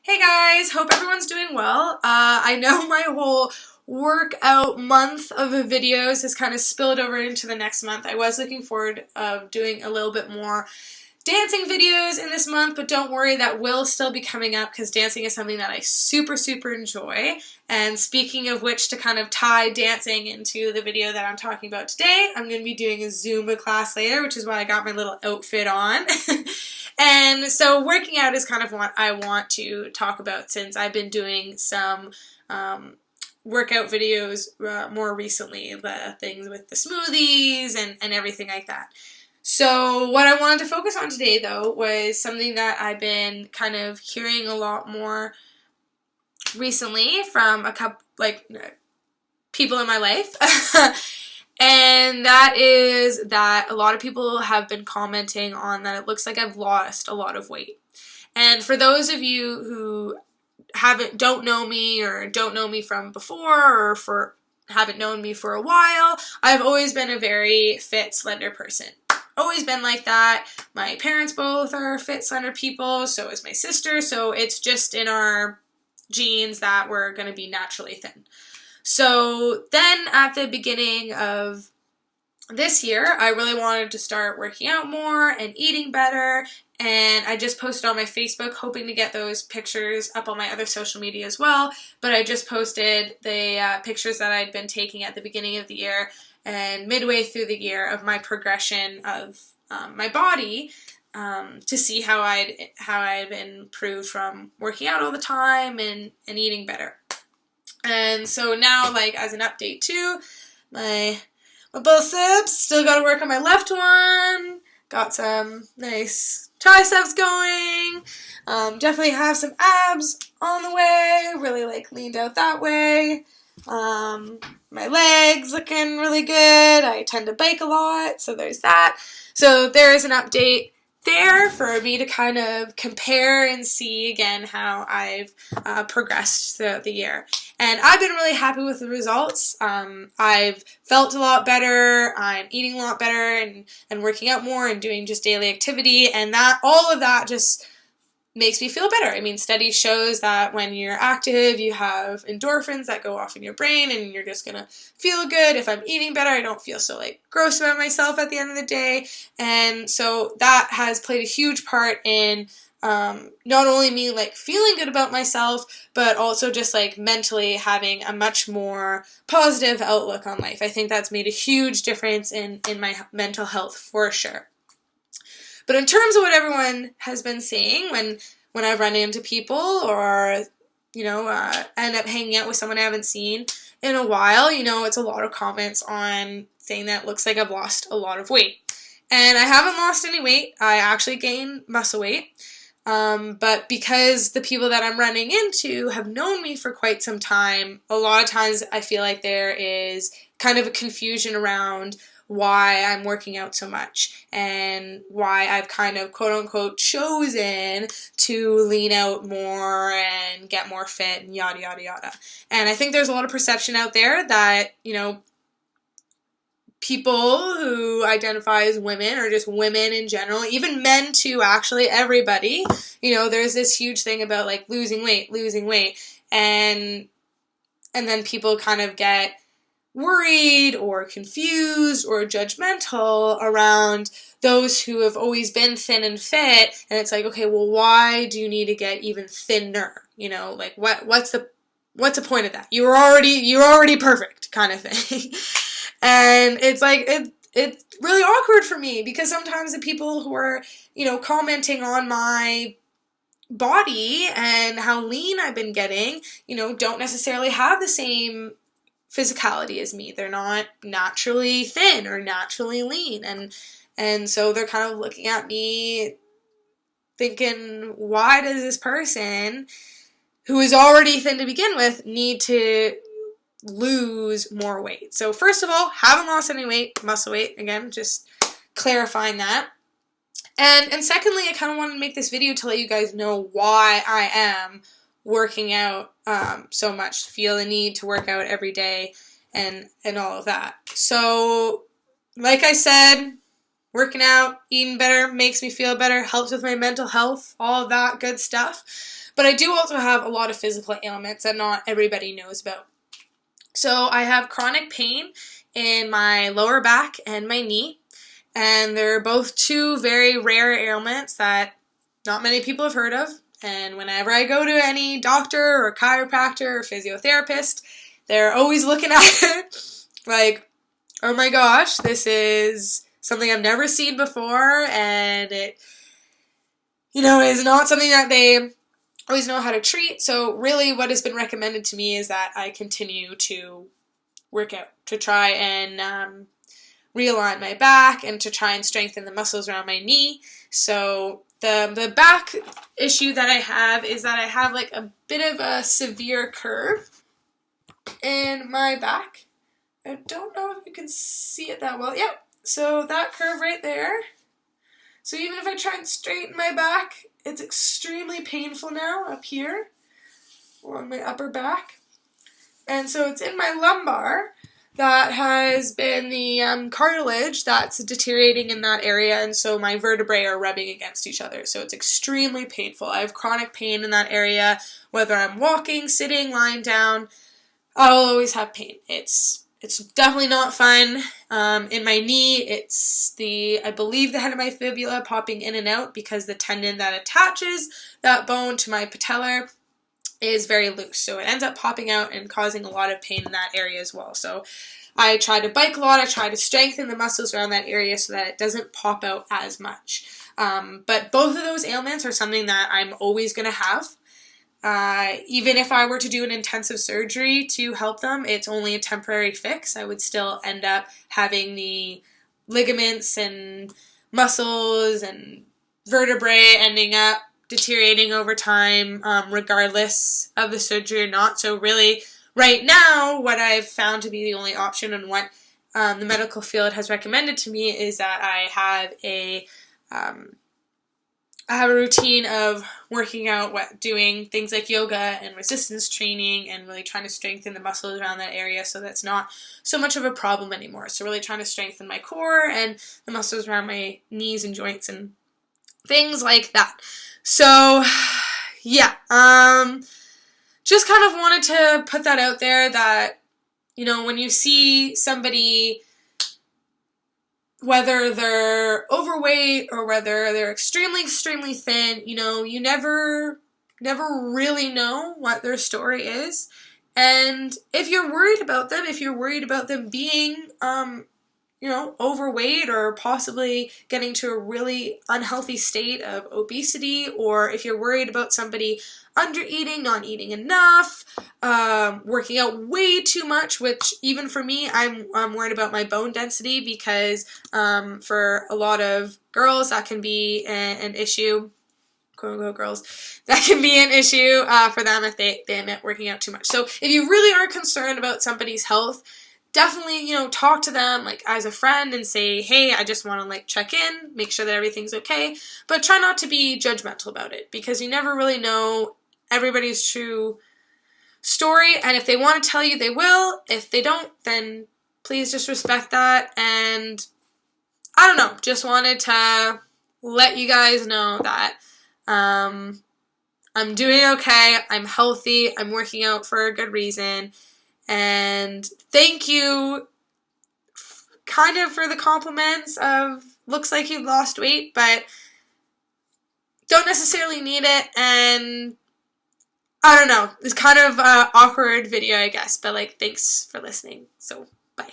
Hey guys, hope everyone's doing well. I know my whole workout month of videos has kind of spilled over into the next month. I was looking forward of doing a little bit more dancing videos in this month, but don't worry, that will still be coming up because dancing is something that I super enjoy. And speaking of which, to kind of tie dancing into the video that I'm talking about today, I'm going to be doing a Zumba class later, which is why I got my little outfit on. And so working out is kind of what I want to talk about since I've been doing some workout videos more recently, the things with the smoothies and everything like that. So what I wanted to focus on today, though, was something that I've been kind of hearing a lot more recently from a couple, people in my life. And that is that a lot of people have been commenting on that it looks like I've lost a lot of weight. And for those of you who don't know me or don't know me from before or haven't known me for a while, I've always been a very fit, slender person. Always been like that. My parents both are fit, slender people, so is my sister, so it's just in our genes that we're going to be naturally thin. So then at the beginning of this year, I really wanted to start working out more and eating better, and I just posted on my Facebook hoping to get those pictures up on my other social media as well, but I just posted the pictures that I'd been taking at the beginning of the year and midway through the year of my progression of my body to see how I've improved from working out all the time and eating better. And so now, as an update too, my biceps, still got to work on my left one, got some nice triceps going, definitely have some abs on the way, really leaned out that way, my legs looking really good, I tend to bike a lot, so there's that. So there is an update there for me to kind of compare and see again how I've progressed throughout the year. And I've been really happy with the results. I've felt a lot better, I'm eating a lot better and working out more and doing just daily activity, and all of that just makes me feel better. I mean, study shows that when you're active, you have endorphins that go off in your brain and you're just gonna feel good. If I'm eating better, I don't feel so gross about myself at the end of the day. And so that has played a huge part in not only me feeling good about myself, but also just mentally having a much more positive outlook on life. I think that's made a huge difference in my mental health for sure. But in terms of what everyone has been saying when I run into people or, end up hanging out with someone I haven't seen in a while, it's a lot of comments on saying that it looks like I've lost a lot of weight. And I haven't lost any weight. I actually gained muscle weight. But because the people that I'm running into have known me for quite some time, a lot of times I feel like there is kind of a confusion around why I'm working out so much and why I've kind of quote-unquote chosen to lean out more and get more fit and yada yada yada. And I think there's a lot of perception out there that, people who identify as women or just women in general, even men too, actually, everybody, there's this huge thing about losing weight, and then people kind of get worried or confused or judgmental around those who have always been thin and fit, and it's okay, well, why do you need to get even thinner? What's the point of that? You're already perfect, kind of thing. And it's it's really awkward for me because sometimes the people who are, commenting on my body and how lean I've been getting, don't necessarily have the same physicality as me. They're not naturally thin or naturally lean, and so they're kind of looking at me thinking, why does this person who is already thin to begin with need to lose more weight? So first of all, haven't lost any weight, muscle weight, again, just clarifying that. And secondly, I kind of wanted to make this video to let you guys know why I am working out so much, feel the need to work out every day and all of that. So like I said, working out, eating better, makes me feel better, helps with my mental health, all of that good stuff. But I do also have a lot of physical ailments that not everybody knows about. So I have chronic pain in my lower back and my knee, and they're both two very rare ailments that not many people have heard of. And whenever I go to any doctor or chiropractor or physiotherapist, they're always looking at it like, oh my gosh, this is something I've never seen before, and it, is not something that they always know how to treat. So really what has been recommended to me is that I continue to work out, to try and realign my back and to try and strengthen the muscles around my knee. So the back issue that I have is that I have like a bit of a severe curve in my back. I don't know if you can see it that well. Yep. So that curve right there. So even if I try and straighten my back, it's extremely painful now up here along my upper back. And so it's in my lumbar that has been the cartilage that's deteriorating in that area, and so my vertebrae are rubbing against each other. So it's extremely painful. I have chronic pain in that area, whether I'm walking, sitting, lying down. I'll always have pain. It's definitely not fun. In my knee, it's I believe the head of my fibula popping in and out because the tendon that attaches that bone to my patellar is very loose. So it ends up popping out and causing a lot of pain in that area as well. So I try to bike a lot. I try to strengthen the muscles around that area so that it doesn't pop out as much. But both of those ailments are something that I'm always going to have. Even if I were to do an intensive surgery to help them, it's only a temporary fix. I would still end up having the ligaments and muscles and vertebrae ending up deteriorating over time, regardless of the surgery or not. So really, right now, what I've found to be the only option and what the medical field has recommended to me is that I have a routine of working out, doing things like yoga and resistance training and really trying to strengthen the muscles around that area so that's not so much of a problem anymore. So really trying to strengthen my core and the muscles around my knees and joints and things like that. So, yeah, just kind of wanted to put that out there that, when you see somebody, whether they're overweight or whether they're extremely, extremely thin, you never really know what their story is. And if you're worried about them being, overweight or possibly getting to a really unhealthy state of obesity, or if you're worried about somebody under-eating, not eating enough, working out way too much, which even for me, I'm worried about my bone density because for a lot of girls, that can be an issue, quote-unquote girls, that can be an issue for them if they end up working out too much. So if you really are concerned about somebody's health, definitely, talk to them like as a friend and say, hey, I just want to check in, make sure that everything's okay, but try not to be judgmental about it because you never really know everybody's true story, and if they want to tell you, they will. If they don't, then please just respect that. And I don't know, just wanted to let you guys know that I'm doing okay, I'm healthy, I'm working out for a good reason. And thank you kind of for the compliments of looks like you've lost weight, but don't necessarily need it. And I don't know, it's kind of an awkward video, I guess, but thanks for listening. So bye.